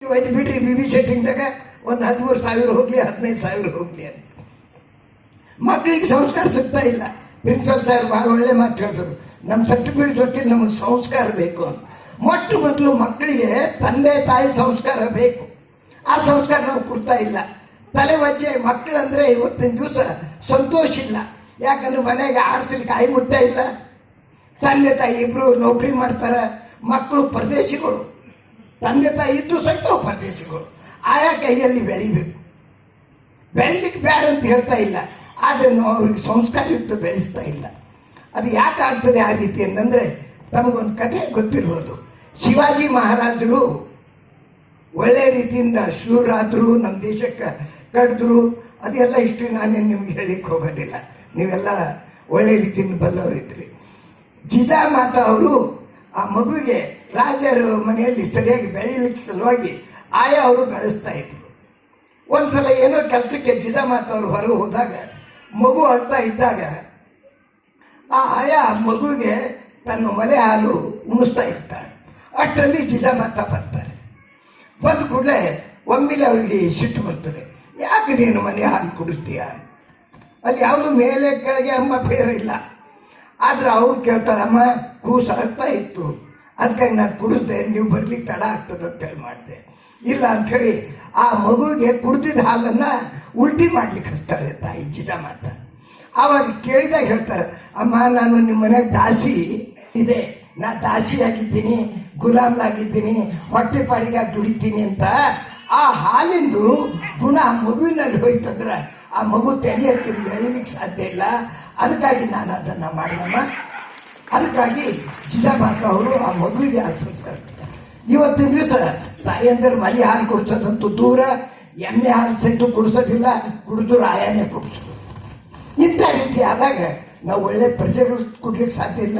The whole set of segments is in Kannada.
ಒಯ್ದು ಬಿಡ್ರಿ ಬಿ ಬಿ ಸೆಟ್ಟಿಂಗ್ದಾಗ ಒಂದು 13,000 ಹೋಗಲಿ 15,000 ಹೋಗಲಿ ಅಂತ. ಮಕ್ಕಳಿಗೆ ಸಂಸ್ಕಾರ ಸಿಗ್ತಾ ಇಲ್ಲ. ಪ್ರಿನ್ಸಿಪಲ್ ಸಾರ್ ಭಾಳ ಒಳ್ಳೆ ಮಾತು ಹೇಳಿದ್ರು, ನಮ್ಮ ಸರ್ಟಿಫಿಕೇಟ್ ಜೊತೆಲಿ ನಮಗೆ ಸಂಸ್ಕಾರ ಬೇಕು ಅಂತ. ಮೊಟ್ಟ ಮೊದಲು ಮಕ್ಕಳಿಗೆ ತಂದೆ ತಾಯಿ ಸಂಸ್ಕಾರ ಬೇಕು. ಆ ಸಂಸ್ಕಾರ ನಾವು ಕೊಡ್ತಾ ಇಲ್ಲ. ತಲೆ ವಜ್ಜೆ ಮಕ್ಕಳಂದರೆ ಇವತ್ತಿನ ದಿವಸ ಸಂತೋಷ ಇಲ್ಲ. ಯಾಕಂದ್ರೆ ಮನೆಗೆ ಆಡಿಸ್ಲಿಕ್ಕೆ ಆಯಿ ಮುದ್ದೆ ಇಲ್ಲ, ತಂದೆ ತಾಯಿ ಇಬ್ಬರು ನೌಕರಿ ಮಾಡ್ತಾರೆ, ಮಕ್ಕಳು ಪರದೇಶಿಗಳು, ತಂದೆ ತಾಯಿ ಇದ್ದು ಸಹಿತ ಪರದೇಶಿಗಳು. ಆಯಾ ಕೈಯಲ್ಲಿ ಬೆಳಿಬೇಕು. ಬೆಳಿಲಿಕ್ಕೆ ಬೇಡ ಅಂತ ಹೇಳ್ತಾ ಇಲ್ಲ, ಆದರೆ ನಾವು ಅವ್ರಿಗೆ ಸಂಸ್ಕಾರಯುಕ್ತ ಬೆಳೆಸ್ತಾ ಇಲ್ಲ. ಅದು ಯಾಕೆ ಆಗ್ತದೆ ಆ ರೀತಿ ಅಂತಂದರೆ, ತಮಗೊಂದು ಕಥೆ ಗೊತ್ತಿರ್ಬೋದು. ಶಿವಾಜಿ ಮಹಾರಾಜರು ಒಳ್ಳೆಯ ರೀತಿಯಿಂದ ಶೂರಾದರು, ನಮ್ಮ ದೇಶಕ್ಕೆ ಕಡಿದ್ರು. ಅದೆಲ್ಲ ಇಷ್ಟು ನಾನೇನು ನಿಮ್ಗೆ ಹೇಳಲಿಕ್ಕೆ ಹೋಗೋದಿಲ್ಲ, ನೀವೆಲ್ಲ ಒಳ್ಳೆ ರೀತಿಯಿಂದ ಬಲ್ಲವರಿದ್ರಿ. ಜಿಜಾಮಾತ ಅವರು ಆ ಮಗುವಿಗೆ ರಾಜರ ಮನೆಯಲ್ಲಿ ಸರಿಯಾಗಿ ಬೆಳೀಲಿಕ್ಕೆ ಸಲುವಾಗಿ ಆಯಾ ಅವರು ಬೆಳೆಸ್ತಾ ಇದ್ರು. ಒಂದು ಸಲ ಏನೋ ಕೆಲಸಕ್ಕೆ ಜಿಜಾಮಾತ ಅವರು ಹೊರಗೆ ಹೋದಾಗ ಮಗು ಅಳ್ತಾ ಇದ್ದಾಗ ಆ ಆಯಾ ಮಗುವಿಗೆ ತನ್ನ ಮಲೆ ಹಾಲು ಉಣಿಸ್ತಾ ಇರ್ತಾಳೆ. ಅಷ್ಟರಲ್ಲಿ ಜಿಜಾಮಾತ ಬರ್ತಾರೆ. ಬಂದ ಕೂಡಲೇ ಒಮ್ಮೆಲೆ ಅವ್ರಿಗೆ ಸಿಟ್ಟು ಬರ್ತದೆ, ಯಾಕೆ ನೀನು ಮನೆ ಹಾಲು ಕುಡಿಸ್ತೀಯ? ಅಲ್ಲಿ ಯಾವುದು ಮೇಲೆ ಕೆಳಗೆ ಅಮ್ಮ ಬೇರೆ ಇಲ್ಲ. ಆದರೆ ಅವ್ರು ಕೇಳ್ತಾಳೆ, ಅಮ್ಮ ಕೂಸು ಅಳ್ತಾ ಇತ್ತು, ಅದಕ್ಕಾಗಿ ನಾನು ಕುಡಿಸ್ದೆ, ನೀವು ಬರ್ಲಿಕ್ಕೆ ತಡ ಆಗ್ತದೆ ಅಂತೇಳಿ ಮಾಡಿದೆ. ಇಲ್ಲ ಅಂಥೇಳಿ ಆ ಮಗುವಿಗೆ ಕುಡ್ದಿದ್ದ ಹಾಲನ್ನು ಉಲ್ಟಿ ಮಾಡ್ಲಿಕ್ಕೆ ಹಚ್ತಾಳೆ ತಾಯಿ ಜಿಜಾಮಾತ. ಆವಾಗ ಕೇಳಿದಾಗ ಹೇಳ್ತಾರೆ, ಅಮ್ಮ ನಾನು ನಿಮ್ಮ ಮನೆಗೆ ದಾಸಿ ಇದೆ, ನಾ ದಾಸಿಯಾಗಿದ್ದೀನಿ, ಗುಲಾಮ್ಲಾಗಿದ್ದೀನಿ, ಹೊಟ್ಟೆ ಪಾಡಿಗಾಗಿ ದುಡಿತೀನಿ ಅಂತ. ಆ ಹಾಲಿಂದು ಗುಣ ಮಗುವಿನಲ್ಲಿ ಹೋಯ್ತಂದ್ರೆ ಆ ಮಗು ತಲೆ ಎತ್ತಿ ಬೆಳೀಲಿಕ್ಕೆ ಸಾಧ್ಯ ಇಲ್ಲ. ಅದಕ್ಕಾಗಿ ನಾನು ಅದನ್ನು ಮಾಡಿದಮ್ಮ. ಅದಕ್ಕಾಗಿ ಜಿಜಾಮಾತ ಅವರು ಆ ಮಗುವಿಗೆ ಆ ಸಂಸ್ಕಾರ. ಇವತ್ತಿನ ದಿವಸ ತಾಯಿಯಂದ್ರೆ ಮಲಿ ಹಾಲು ಕುಡಿಸೋದಂತೂ ದೂರ, ಎಮ್ಮೆ ಹಾಲು ಸಹಿತ ಕುಡಿಸೋದಿಲ್ಲ, ಕುಡಿದ್ರು ಆಯಾನೇ ಕುಡಿಸೋದು. ಇಂಥ ರೀತಿ ಆದಾಗ ನಾವು ಒಳ್ಳೆ ಪ್ರಜೆಗಳು ಕೊಡ್ಲಿಕ್ಕೆ ಸಾಧ್ಯ ಇಲ್ಲ,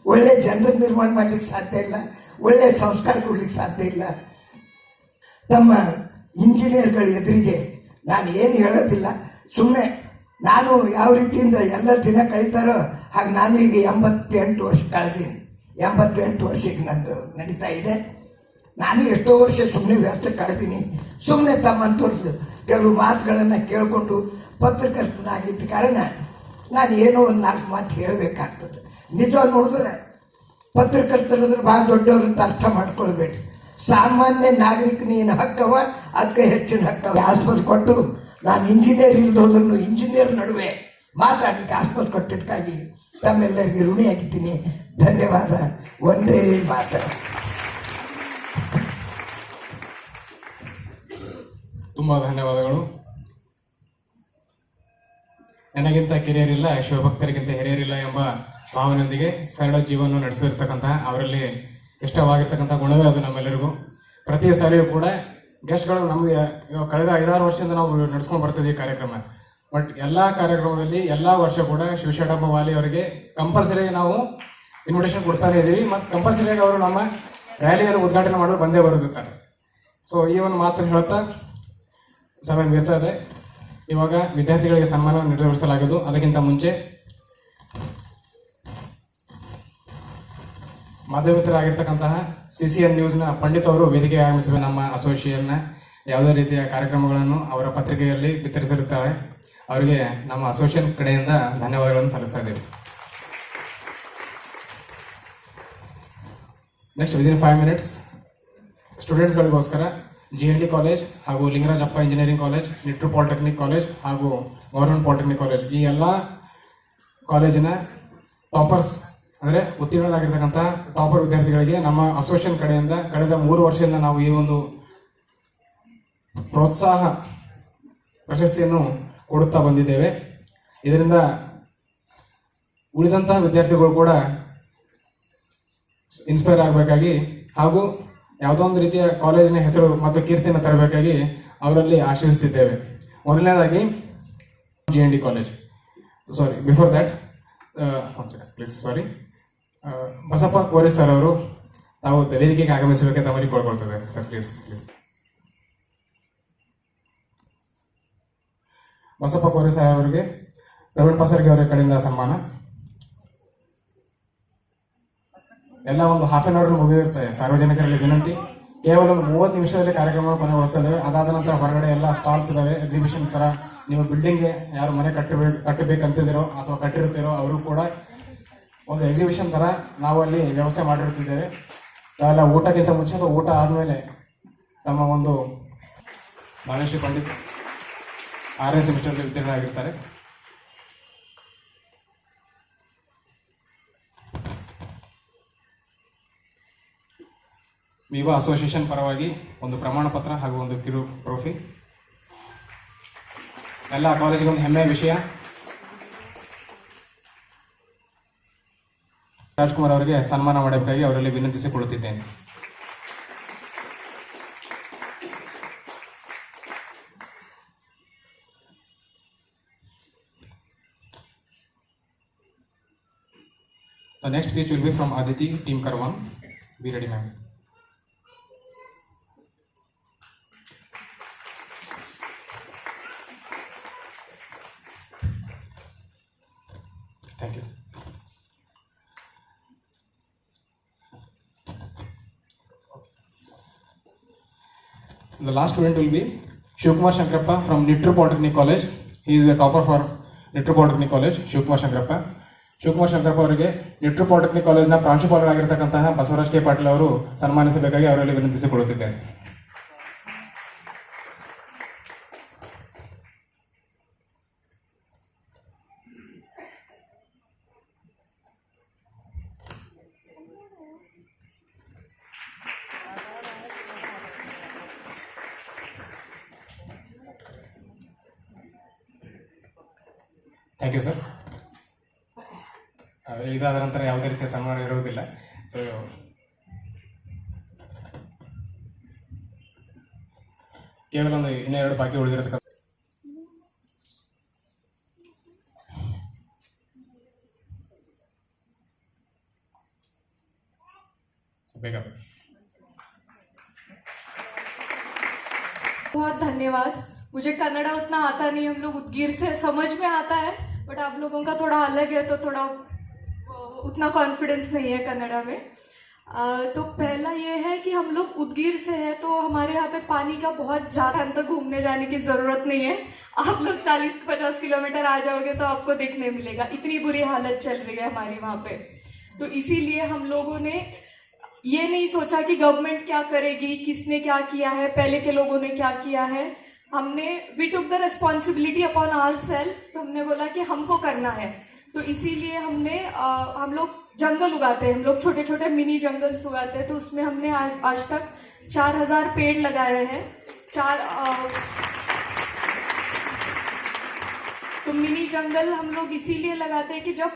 ಒಳ್ಳೆ ಜನರ ನಿರ್ಮಾಣ ಮಾಡಲಿಕ್ಕೆ ಸಾಧ್ಯ ಇಲ್ಲ, ಒಳ್ಳೆ ಸಂಸ್ಕಾರ ಕೊಡ್ಲಿಕ್ಕೆ ಸಾಧ್ಯ ಇಲ್ಲ. ನಮ್ಮ ಇಂಜಿನಿಯರ್ಗಳ ಎದುರಿಗೆ ನಾನು ಏನು ಹೇಳೋದಿಲ್ಲ, ಸುಮ್ಮನೆ ನಾನು ಯಾವ ರೀತಿಯಿಂದ ಎಲ್ಲ ದಿನ ಕಳೀತಾರೋ ಹಾಗೆ ನಾನು ಈಗ 88 ವರ್ಷ ಕಳೆದೀನಿ. 88 ವರ್ಷಕ್ಕೆ ನಂದು ನಡೀತಾ ಇದೆ. ನಾನು ಎಷ್ಟೋ ವರ್ಷ ಸುಮ್ಮನೆ ವ್ಯರ್ಥ ಕಳೆದೀನಿ. ಸುಮ್ಮನೆ ತಮ್ಮಂಥವ್ರದ್ದು ಕೆಲವು ಮಾತುಗಳನ್ನು ಕೇಳಿಕೊಂಡು ಪತ್ರಕರ್ತನಾಗಿದ್ದ ಕಾರಣ ನಾನು ಏನೋ ಒಂದು 4 ಮಾತು ಹೇಳಬೇಕಾಗ್ತದೆ. ನಿಜವಾಗಿ ನೋಡಿದ್ರೆ ಪತ್ರಕರ್ತರಂದ್ರೆ ಭಾಳ ದೊಡ್ಡವ್ರು ಅಂತ ಅರ್ಥ ಮಾಡ್ಕೊಳ್ಬೇಡಿ. ಸಾಮಾನ್ಯ ನಾಗರಿಕನೇನು ಹಕ್ಕವ ಅದಕ್ಕೆ ಹೆಚ್ಚಿನ ಹಕ್ಕವ. ಆಸ್ಪತ್ರೆ ಕೊಟ್ಟು ನಾನು ಇಂಜಿನಿಯರ್ ಇಲ್ದೋದ್ರೂ ಇಂಜಿನಿಯರ್ ನಡುವೆ ಮಾತಾಡಲಿಕ್ಕೆ ಆಸ್ಪತ್ರೆ ಕೊಟ್ಟಿದ್ದಕ್ಕಾಗಿ ತಮ್ಮೆಲ್ಲರಿಗೆ ಋಣಿಯಾಗಿದ್ದೀನಿ. ಧನ್ಯವಾದ. ಒಂದೇ ಮಾತು. ತುಂಬ ಧನ್ಯವಾದಗಳು. ನನಗಿಂತ ಕಿರಿಯರಿಲ್ಲ, ಶಿವಭಕ್ತರಿಗಿಂತ ಹಿರಿಯರಿಲ್ಲ ಎಂಬ ಭಾವನೆಯೊಂದಿಗೆ ಸರಳ ಜೀವನ ನಡೆಸಿರ್ತಕ್ಕಂತಹ, ಅವರಲ್ಲಿ ಇಷ್ಟವಾಗಿರ್ತಕ್ಕಂಥ ಗುಣವೇ ಅದು ನಮ್ಮೆಲ್ಲರಿಗೂ. ಪ್ರತಿ ಸಾರಿಯೂ ಕೂಡ ಗೆಸ್ಟ್ಗಳು ನಮಗೆ ಕಳೆದ 5-6 ವರ್ಷದಿಂದ ನಾವು ನಡೆಸ್ಕೊಂಡು ಬರ್ತಿದ್ದೀವಿ ಕಾರ್ಯಕ್ರಮ. ಬಟ್ ಎಲ್ಲ ಕಾರ್ಯಕ್ರಮದಲ್ಲಿ ಎಲ್ಲ ವರ್ಷ ಕೂಡ ಶಿವಶರಣಪ್ಪ ವಾಲಿ ಅವರಿಗೆ ಕಂಪಲ್ಸರಿಯಾಗಿ ನಾವು ಇನ್ವಿಟೇಷನ್ ಕೊಡ್ತಾನೆ ಇದ್ದೀವಿ. ಮತ್ತು ಕಂಪಲ್ಸರಿಯಾಗಿ ಅವರು ನಮ್ಮ ರ್ಯಾಲಿಯನ್ನು ಉದ್ಘಾಟನೆ ಮಾಡಲು ಬಂದೇ ಬರುತ್ತಾರೆ. ಸೊ ಈ ಒಂದು ಮಾತನ್ನು ಹೇಳ್ತಾ ಸಮಯ ಮೀರ್ತಾ ಇದೆ. ಇವಾಗ ವಿದ್ಯಾರ್ಥಿಗಳಿಗೆ ಸನ್ಮಾನ ನೆರವೇರಿಸಲಾಗಿದ್ದು, ಅದಕ್ಕಿಂತ ಮುಂಚೆ ಮಾಧ್ಯಮಿತರಾಗಿರ್ತಕ್ಕಂತಹ CCN ನ್ಯೂಸ್ನ ಪಂಡಿತ್ ಅವರು ವೇದಿಕೆಗೆ ಆಗಮಿಸಿದ ನಮ್ಮ ಅಸೋಸಿಯೇಷನ್ನ ಯಾವುದೇ ರೀತಿಯ ಕಾರ್ಯಕ್ರಮಗಳನ್ನು ಅವರ ಪತ್ರಿಕೆಯಲ್ಲಿ ಬಿತ್ತರಿಸಿರುತ್ತಾರೆ. ಅವರಿಗೆ ನಮ್ಮ ಅಸೋಸಿಯೇಷನ್ ಕಡೆಯಿಂದ ಧನ್ಯವಾದಗಳನ್ನು ಸಲ್ಲಿಸ್ತಾ ಇದ್ದೇವೆ. ನೆಕ್ಸ್ಟ್ ವಿದಿನ್ 5 ಮಿನಿಟ್ಸ್ ಸ್ಟೂಡೆಂಟ್ಸ್ಗಳಿಗೋಸ್ಕರ GND ಕಾಲೇಜ್ ಹಾಗೂ Lingarajappa engineering college, Nittur polytechnic college ಹಾಗೂ ಗೌರ್ಮೆಂಟ್ ಪಾಲಿಟೆಕ್ನಿಕ್ ಕಾಲೇಜ್, ಈ ಎಲ್ಲ ಕಾಲೇಜಿನ ಟಾಪರ್ಸ್ ಅಂದರೆ ಉತ್ತೀರ್ಣರಾಗಿರ್ತಕ್ಕಂಥ ಟಾಪರ್ ವಿದ್ಯಾರ್ಥಿಗಳಿಗೆ ನಮ್ಮ ಅಸೋಸಿಯೇಷನ್ ಕಡೆಯಿಂದ ಕಳೆದ 3 ವರ್ಷದಿಂದ ನಾವು ಈ ಒಂದು ಪ್ರೋತ್ಸಾಹ ಪ್ರಶಸ್ತಿಯನ್ನು ಕೊಡುತ್ತಾ ಬಂದಿದ್ದೇವೆ. ಇದರಿಂದ ಉಳಿದಂತಹ ವಿದ್ಯಾರ್ಥಿಗಳು ಕೂಡ ಇನ್ಸ್ಪೈರ್ ಆಗಬೇಕಾಗಿ ಹಾಗೂ ಯಾವುದೋ ಒಂದು ರೀತಿಯ ಕಾಲೇಜಿನ ಹೆಸರು ಮತ್ತು ಕೀರ್ತಿಯನ್ನು ತರಬೇಕಾಗಿ ಅವರಲ್ಲಿ ಆಶಿಸುತ್ತಿದ್ದೇವೆ. ಮೊದಲನೇದಾಗಿ GND college, sorry before that one second please, sorry, Basappa Kore sir ಅವರು ತಾವು ವೇದಿಕೆಗೆ ಆಗಮಿಸಬೇಕಂತ ಮನವಿ ಕೊಡ್ಕೊಳ್ತಾರೆ sir, please please. Basappa Kore sir ಅವರಿಗೆ ಪ್ರವೀಣ್ ಪಸರ್ಗಿ ಅವರ ಕಡೆಯಿಂದ ಸನ್ಮಾನ. ಎಲ್ಲ ಒಂದು 1/2 hour ಮುಗಿದಿರ್ತದೆ. ಸಾರ್ವಜನಿಕರಲ್ಲಿ ವಿನಂತಿ, ಕೇವಲ ಒಂದು 30 ನಿಮಿಷದಲ್ಲಿ ಕಾರ್ಯಕ್ರಮವನ್ನು ಕೊನೆಗೊಳಿಸ್ತಾ ಇದ್ದೇವೆ. ಅದಾದ ನಂತರ ಹೊರಗಡೆ ಎಲ್ಲ ಸ್ಟಾಲ್ಸ್ ಇದಾವೆ, ಎಕ್ಸಿಬಿಷನ್ ತರ. ನೀವು ಬಿಲ್ಡಿಂಗ್ಗೆ ಯಾರು ಮನೆ ಕಟ್ಟಬೇಕಂತಿದ್ದೀರೋ ಅಥವಾ ಕಟ್ಟಿರ್ತೀರೋ ಅವರು ಕೂಡ ಒಂದು ಎಕ್ಸಿಬಿಷನ್ ತರ ನಾವು ಅಲ್ಲಿ ವ್ಯವಸ್ಥೆ ಮಾಡಿರ್ತಿದ್ದೇವೆ. ಅವೆಲ್ಲ ಊಟಕ್ಕಿಂತ ಮುಂಚೆ ಅಥವಾ ಊಟ ಆದಮೇಲೆ ತಮ್ಮ ಒಂದು ಭಾಗಶ್ರೀ ಪಂಡಿತ್ 6ನೇ ಸೆಮಿಸ್ಟರ್ಲಿ ಉತ್ತೀರ್ಣರಾಗಿರ್ತಾರೆ. ವಿವಾ ಅಸೋಸಿಯೇಷನ್ ಪರವಾಗಿ ಒಂದು ಪ್ರಮಾಣ ಪತ್ರ ಹಾಗೂ ಒಂದು ಕಿರು ಟ್ರೋಫಿ. ಎಲ್ಲ ಕಾಲೇಜಿಗೆ ಒಂದು ಹೆಮ್ಮೆಯ ವಿಷಯ. ರಾಜ್ಕುಮಾರ್ ಅವರಿಗೆ ಸನ್ಮಾನ ಮಾಡಬೇಕಾಗಿ ಅವರಲ್ಲಿ ವಿನಂತಿಸಿಕೊಳ್ಳುತ್ತಿದ್ದೇನೆ. The next speech will be from Aditi, Team Karwan. Be ready, ma'am. Thank you. The last student will be Shivkumar Shankarappa from Nitru Polytechnic College. He is the topper for Nitru Polytechnic College, Shivkumar Shankarappa. Shivakumar Shankarappa ಅವರಿಗೆ ನಿಟ್ರು ಪಾಲಿಟೆಕ್ನಿಕ್ ಕಾಲೇಜ್ನ ಪ್ರಾಂಶುಪಾಲರಾಗಿರ್ತಕ್ಕಂತಹ ಬಸವರಾಜ್ ಕೆ ಪಾಟೀಲ್ ಅವರು ಸನ್ಮಾನಿಸಬೇಕಾಗಿ ಅವರಲ್ಲಿ ವಿನಂತಿಸಿಕೊಳ್ಳುತ್ತಿದ್ದೇನೆ. Thank you sir. ಇದಾದ ನಂತರ ಯಾವುದೇ ರೀತಿಯ ಸನ್ಮಾನ ಇರುವುದಿಲ್ಲ. ಸೊ ಕೇವಲ ಒಂದು 2 ಬಾಕಿ ಉಳಿದಿರತಕ್ಕಂಥ ಬೇಗ. बहुत धन्यवाद. मुझे कन्नड़ा उतना आता नहीं, हम लोग उदगीर से, समझ में आता है बट आप लोगों का थोड़ा अलग है तो थोड़ा उतना कॉन्फिडेंस नहीं है कन्नड़ा में. तो पहला ये है कि हम लोग उदगीर से है तो हमारे यहाँ पे पानी का बहुत ज़्यादा अंतर घूमने जाने की ज़रूरत नहीं है. आप लोग 40-50 किलोमीटर आ जाओगे तो आपको देखने मिलेगा, इतनी बुरी हालत चल रही है हमारी वहाँ पे. तो इसीलिए हम लोगों ने ये नहीं सोचा कि गवर्नमेंट क्या करेगी, किसने क्या किया है, पहले के लोगों ने क्या किया है. हमने we took the responsibility upon our self. तो हमने बोला कि हमको करना है. तो इसीलिए हम लोग जंगल उगाते हैं, हम लोग छोटे छोटे मिनी जंगल्स उगाते हैं. तो उसमें हमने आज तक 4000 पेड़ लगाए हैं. तो मिनी जंगल हम लोग इसीलिए लगाते हैं कि जब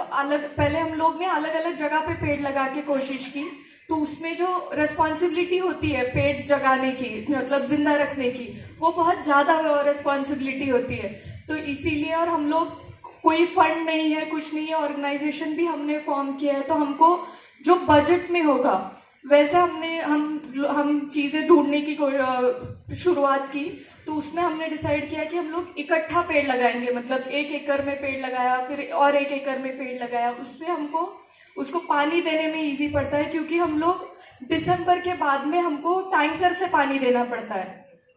पहले हम लोग ने अलग अलग जगह पे पेड़ लगा के कोशिश की तो उसमें जो रिस्पॉन्सिबिलिटी होती है पेड़ जगाने की, मतलब जिंदा रखने की, वो बहुत ज़्यादा रिस्पॉन्सिबिलिटी होती है. तो इसीलिए, और हम लोग कोई फंड नहीं है, कुछ नहीं है, ऑर्गेनाइजेशन भी हमने फॉर्म किया है. तो हमको जो बजट में होगा वैसे हम चीज़ें ढूंढने की शुरुआत की. तो उसमें हमने डिसाइड किया कि हम लोग इकट्ठा पेड़ लगाएंगे, मतलब 1 एकड़ में पेड़ लगाया, फिर और 1 एकड़ में पेड़ लगाया. उससे हमको उसको पानी देने में इजी पड़ता है क्योंकि हम लोग दिसंबर के बाद में हमको टैंकर से पानी देना पड़ता है.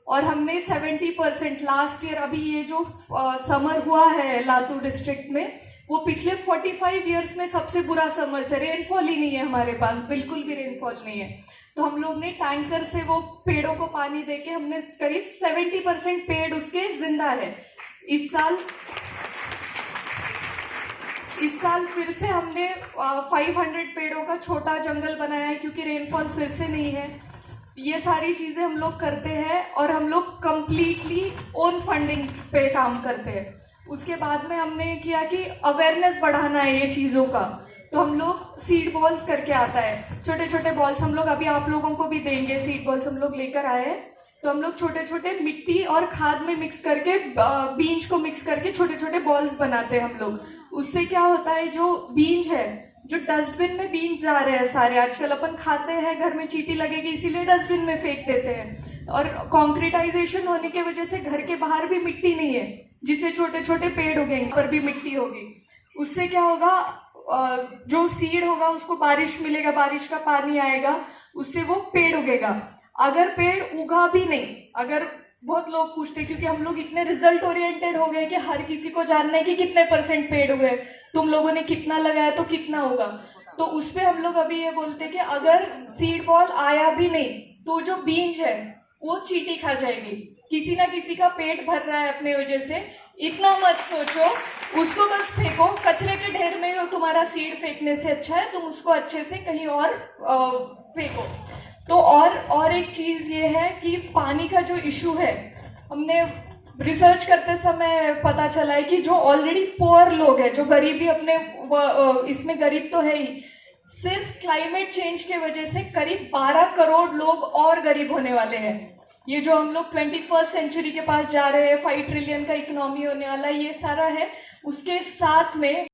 और हमने 70% लास्ट ईयर, अभी ये जो समर हुआ है लातूर डिस्ट्रिक्ट में, वो पिछले 45 ईयर्स में सबसे बुरा समर है. रेनफॉल ही नहीं है हमारे पास, बिल्कुल भी रेनफॉल नहीं है. तो हम लोग ने टैंकर से वो पेड़ों को पानी देके हमने करीब 70% पेड़ उसके जिंदा है. इस साल फिर से हमने 500 पेड़ों का छोटा जंगल बनाया है क्योंकि रेनफॉल फिर से नहीं है. ये सारी चीज़ें हम लोग करते हैं और हम लोग कम्प्लीटली ओन फंडिंग पे काम करते हैं. उसके बाद में हमने किया कि अवेयरनेस बढ़ाना है ये चीज़ों का. तो हम लोग सीड बॉल्स करके आता है, छोटे छोटे बॉल्स हम लोग अभी आप लोगों को भी देंगे. सीड बॉल्स हम लोग लेकर आए हैं. तो हम लोग छोटे छोटे मिट्टी और खाद में मिक्स करके, बीज को मिक्स करके छोटे छोटे बॉल्स बनाते हैं हम लोग. उससे क्या होता है, जो बीज है, जो डस्टबिन में बीज जा रहे हैं सारे, आजकल अपन खाते हैं, घर में चींटी लगेगी इसीलिए डस्टबिन में फेंक देते हैं. और कंक्रीटाइजेशन होने की वजह से घर के बाहर भी मिट्टी नहीं है, जिससे छोटे छोटे पेड़ उगेंगे, पर भी मिट्टी होगी. उससे क्या होगा, जो सीड होगा उसको बारिश मिलेगा, बारिश का पानी आएगा, उससे वो पेड़ उगेगा. अगर पेड़ उगा भी नहीं, अगर बहुत लोग पूछते हैं, क्योंकि हम लोग इतने रिजल्ट ओरिएंटेड हो गए कि हर किसी को जानना है कि कितने % पेड़ हुए, तुम लोगों ने कितना लगाया तो कितना होगा। तो उस पे हम लोग अभी ये बोलते हैं कि अगर सीड बॉल आया भी नहीं तो जो बीज है वो चींटी खा जाएगी। किसी ना किसी का पेट भर रहा है अपने वजह से, इतना मत सोचो, उसको बस फेंको कचरे के ढेर में। तुम्हारा सीड फेंकने से अच्छा है तुम उसको अच्छे से कहीं और फेंको। तो और एक चीज ये है कि पानी का जो इशू है, हमने रिसर्च करते समय पता चला है कि जो ऑलरेडी पुअर लोग हैं, जो गरीबी अपने इसमें गरीब तो है ही, सिर्फ क्लाइमेट चेंज के वजह से करीब 12 करोड़ लोग और गरीब होने वाले हैं। ये जो हम लोग 21st सेंचुरी के पास जा रहे हैं, 5 ट्रिलियन का इकोनॉमी होने वाला, ये सारा है। उसके साथ में